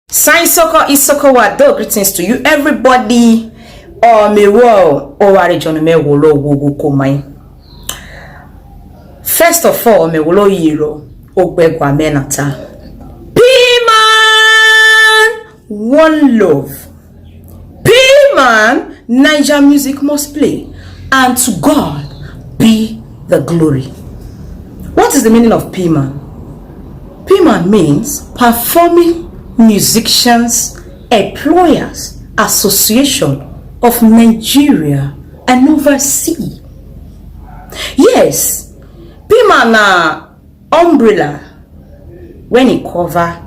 ISOKO Wado, greetings to you everybody. First of all, me wolo yiro ogbegwa menata. PMAN One Love. PMAN Niger music must play, and to God be the glory. What is the meaning of PMAN? PMAN means Performing Musicians Employers Association of Nigeria and overseas. Yes, PMAN na umbrella when it cover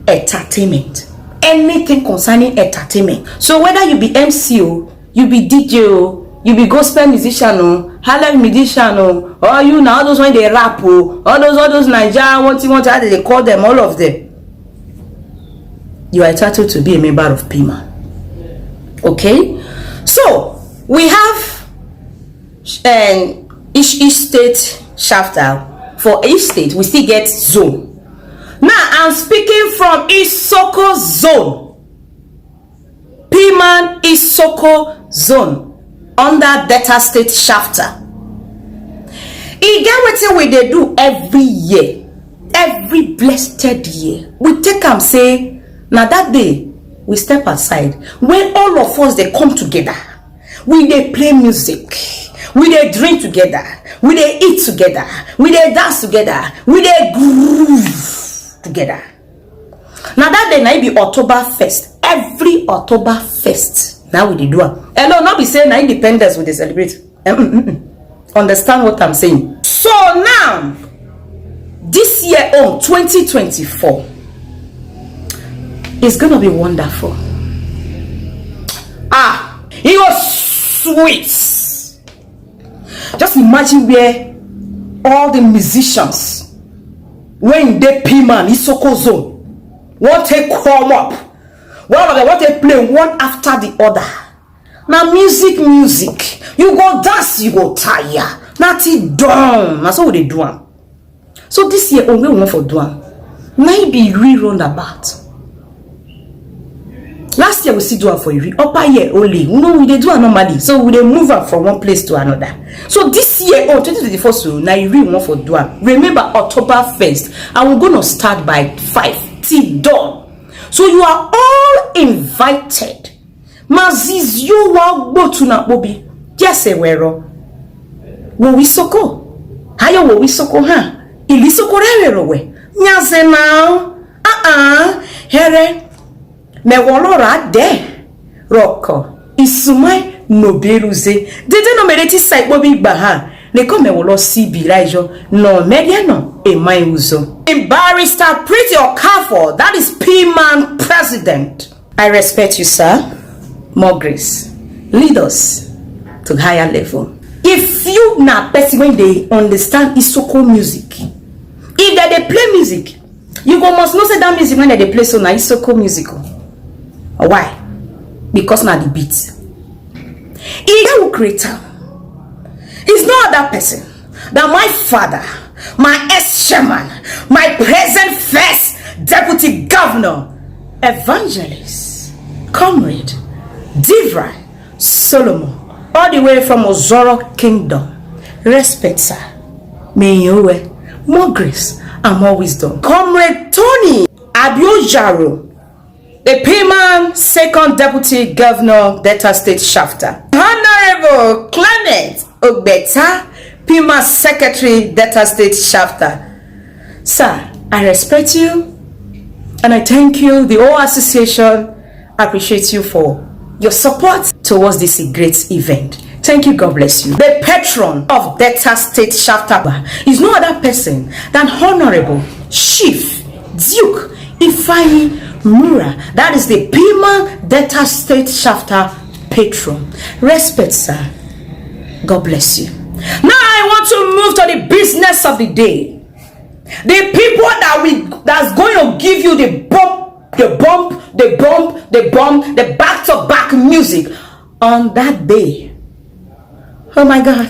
entertainment, anything concerning entertainment. So whether you be MC, you be DJ, you be gospel musician, Harlem musician, or you now all those when they rap, all those Nigeria, what how they call them, all of them, you are entitled to be a member of PMAN. Okay, so we have each state chapter. For each state we still get zone. Now I'm speaking from ISOKO zone. PMAN ISOKO zone under Delta state chapter. E get wetin we dey do every year, every blessed year. We take am say now that day we step aside when all of us they come together. We dey play music, we dey drink together, we dey eat together, we dey dance together, we dey groove together. Now that day na be October 1st. Every October 1st now we dey do am. Hello, not be saying na independence we dey celebrate. Understand what I'm saying? So now this year 2024 is gonna be wonderful. It was sweet. Just imagine where all the musicians when they PMAN ISOKO zone what they come up, one of them what they play one after the other. Now music, you go dance, you go tire. Nothing done. That's what they do. So this year only one for doing. Maybe roundabout. Last year we still do it for Irri. Upper year only. No, we dey do it normally. So we dey move up from one place to another. So this year, 2024, so now Irri want for do it. Remember October 1st, and we're gonna start by 5 till dawn. So you are all invited. Maziz you wa go to na kpobi. Yes, wero. Wo wisoko. Hayo wo wisoko ha. Ilisoko rewero we. Nyaze now. Here. Me wolora de roko isumai no beruze dede no mereti sai kpobi gba ha le ko me wolo CB raijo no media no e mai uzo. Barrister Pretty Okafor, that is PMAN president. I respect you, sir. More grace. Lead us to higher level. If you na person when they understand ISOKO music, if they play music, you go must know say that music when they play so na ISOKO musical. Why? Because now the beat. He will create. It's no other person than my father, my ex-chairman, my present first deputy governor, evangelist, comrade, Divine Solomon, all the way from Ozoro Kingdom. Respect, sir. May you more grace and more wisdom. Comrade Tony Abiojaro, the PMAN second deputy governor, Delta state chapter. Honorable Clement Ogbeta, PMAN secretary, Delta state chapter. Sir, I respect you and I thank you. The whole association appreciates you for your support towards this great event. Thank you. God bless you. The patron of Delta state chapter is no other person than Honorable Chief Duke Ifeanyi Mura. That is the PMAN Delta state chapter patron. Respect, sir. God bless you. Now I want to move to the business of the day. The people that's going to give you the back-to-back music on that day. Oh my God.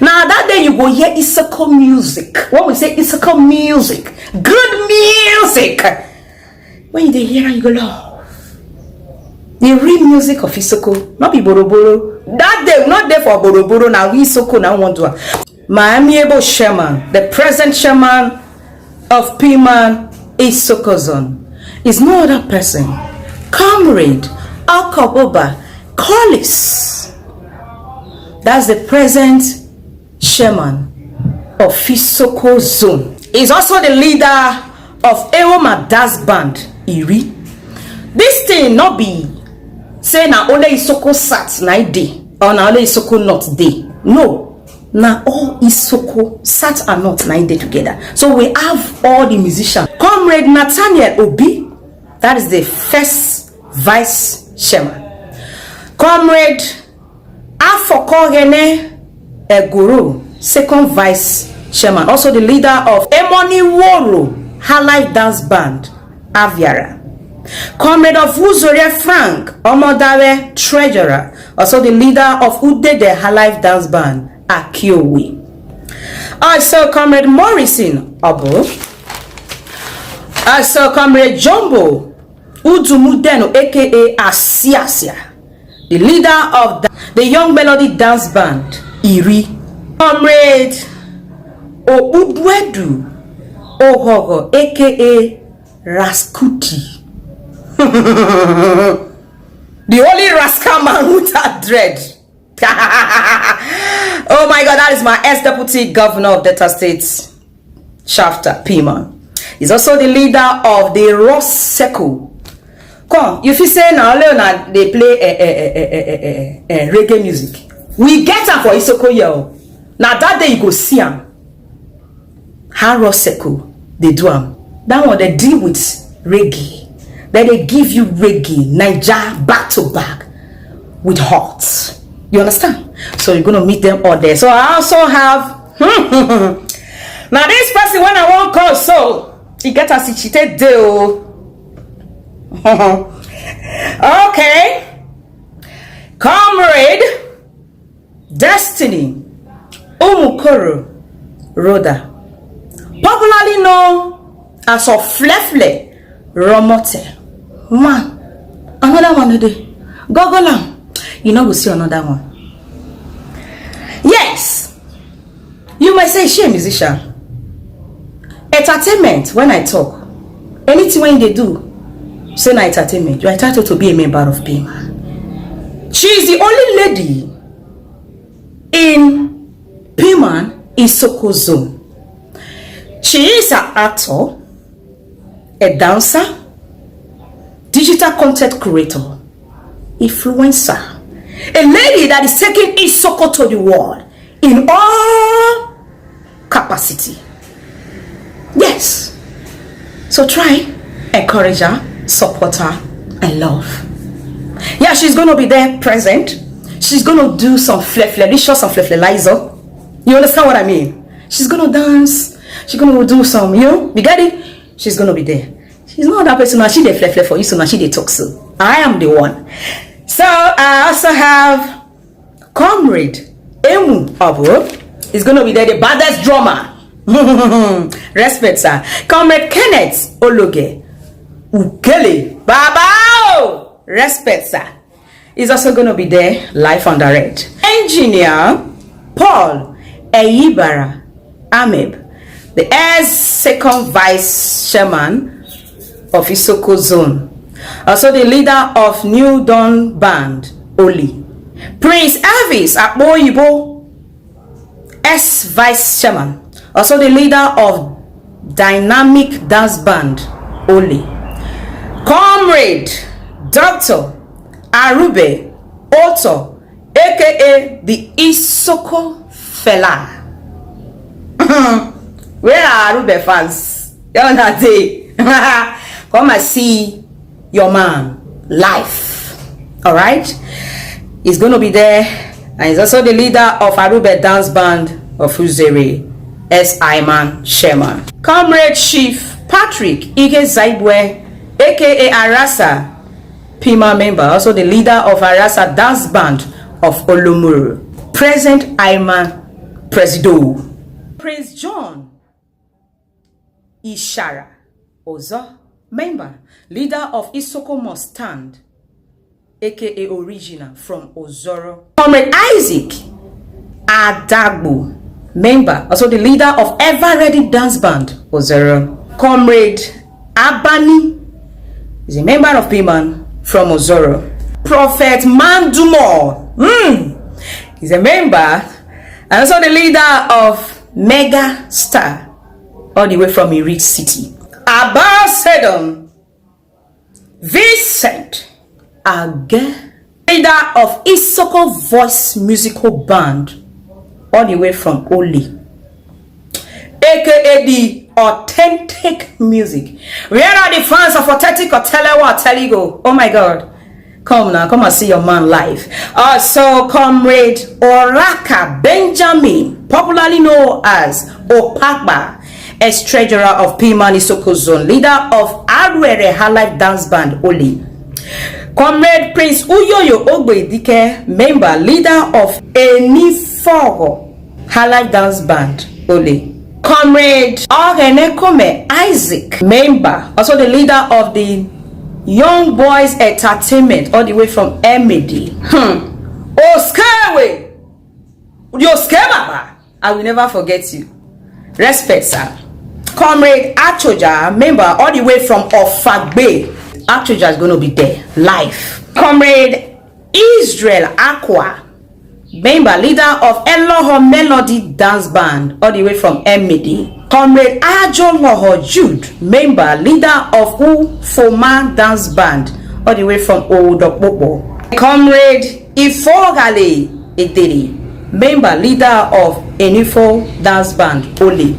Now that day you go hear ISOKO music. When we say ISOKO music, good music. when you hear and you go love. The real music of ISOKO, not be boroboro. That day, not there for boroboro. Now ISOKO now want to. My amiable chairman, the present chairman of PMAN ISOKO Zone, is no other person. Comrade Alkaboba Collis. That's the present chairman of ISOKO Zone. He's also the leader of Ewoma Das Band, Irri. This thing not be say na only ISOKO sat na day or na only ISOKO not day. No, na all ISOKO sat and not 9 day together. So we have all the musicians. Comrade Nathaniel Obi, that is the first vice chairman. Comrade Ọghẹnẹ Oghale, second vice chairman. Also the leader of Emoni Woro Highlife Dance Band, Aviara. Comrade of Uzoria Frank Omodare, treasurer. Also the leader of Udede Highlife Dance Band, Akiowe. Also Comrade Morrison Obo. Also Comrade Jumbo Udumudeno, aka Asiasia, the leader of the Young Melody Dance Band, Irri. Comrade Obudwedu Ohogo, aka Raskuti. The only rascal man without dread. Oh my God, that is my ex-deputy governor of Delta State, Shafter PMAN. He's also the leader of the Ross Circle. Come, if you say now Leonard they play reggae music, we get them for ISOKO yo. Now that day you go see them. How Ross Circle they do them. That one they deal with reggae. Then they give you reggae, Niger back to back with hearts. You understand? So you're gonna meet them all there. So I also have now this person when I won't call, so he get a cheated deal. Okay. Comrade Destiny Umukoro Roda, popularly known as OFLEFLE Roomote. Man, another one today. Google am. You know we'll see another one. Yes. You might say she a musician. Entertainment, when I talk, anything when they do, say na entertainment, you are entitled to be a member of PMAN. She is the only lady in PMAN ISOKO Zone. She is an actor, a dancer, digital content creator, influencer, a lady that is taking ISOKO to the world in all capacity. Yes. So try, encourage her, support her, and love. Yeah, she's going to be there present. She's going to do some fleflelicious and fleflelizer. You understand what I mean? She's going to dance. She's going to do some, you know, you get it? She's going to be there. She's not that person. She dey flefle for you, so now she dey talk so. I am the one. So I also have Comrade Emu Obo. He's going to be there, the baddest drummer. Respect, sir. Comrade Kenneth Ologe Ukele Baba. Respect, sir. He's also going to be there live on direct. Engineer Paul Eyibara Ameb, the second vice chairman of ISOKO Zone. Also the leader of New Dawn Band, Oli. Prince Elvis Akboyibo, vice chairman. Also the leader of Dynamic Dance Band, Oli. Comrade Dr. Arube Otto, aka the ISOKO fella. Where are Arube fans? You're not there. Come and see your man live. Alright? He's going to be there. And he's also the leader of Arube Dance Band of Uzere, Iman Sherman. Comrade Chief Patrick Ike Zaibwe, aka Arasa PMAN member, also the leader of Arasa Dance Band of Olomuru, present Iman Presido. Prince John Ishara Ozo Member, leader of ISOKO Must Stand, aka Original from Ozoro. Comrade Isaac Adagbo, member, also the leader of Ever Ready Dance Band, Ozoro. Comrade Abani is a member of PMAN from Ozoro. Prophet Mandumo, he's a member and also the leader of Mega Star, all the way from Irri City. Abba Sedom Vincent Age, leader of ISOKO Voice Musical Band, all the way from Oli, aka the Authentic Music. Where are the fans of Authentic Otelewa Oteligo? Oh my God. Come now, come and see your man live. So Comrade Oraka Benjamin, popularly known as Opakba, ex-treasurer of PMAN ISOKO Zone, leader of Ọghẹnẹ Oghale Dance Band, Oli. Comrade Prince Uyoyo Ogbedike, member, leader of Enifogo Oghale Dance Band, Oli. Comrade Ọghẹnẹ Isaac, member, also the leader of the Young Boys Entertainment, all the way from Emedi. Oscarwe, I will never forget you. Respect, sir. Comrade Achoja, member, all the way from Ofagbe. Achoja is going to be there live. Comrade Israel Aqua, member, leader of Eloho Melody Dance Band, all the way from Emedi. Comrade Ajoloho Jude, member, leader of Ufoma Dance Band, all the way from Odokpopo. Comrade Ifogale Ederi, member, leader of Enifo Dance Band, Oli.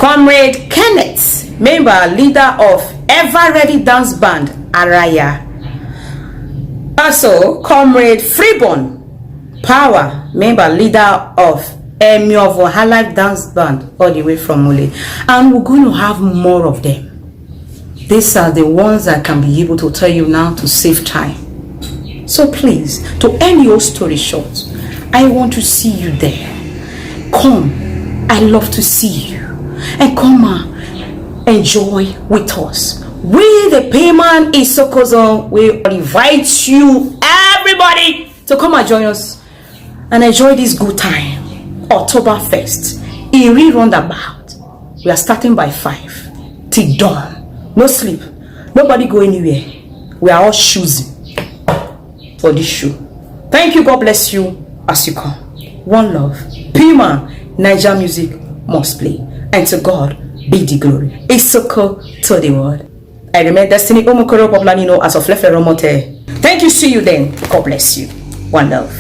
Comrade Kenneth, member, leader of Ever Ready Dance Band, Araya. Also, Comrade Freeborn Power, member, leader of Oghale Dance Band, all the way from Ole. And we're going to have more of them. These are the ones I can be able to tell you now to save time. So please, to end your story short, I want to see you there. Come, I love to see you. And come on, enjoy with us. We, the PMAN ISOKO Zone, will invite you, everybody, to come and join us and enjoy this good time. October 1st, Irri roundabout. We are starting by 5 till dawn. No sleep. Nobody go anywhere. We are all choosing for this show. Thank you. God bless you as you come. One love. PMAN, Niger music must play. And to God be the glory. ISOKO to the world. I remain Destiny Omokoro, popularly known as OFLEFLE Roomote. Thank you. See you then. God bless you. One love.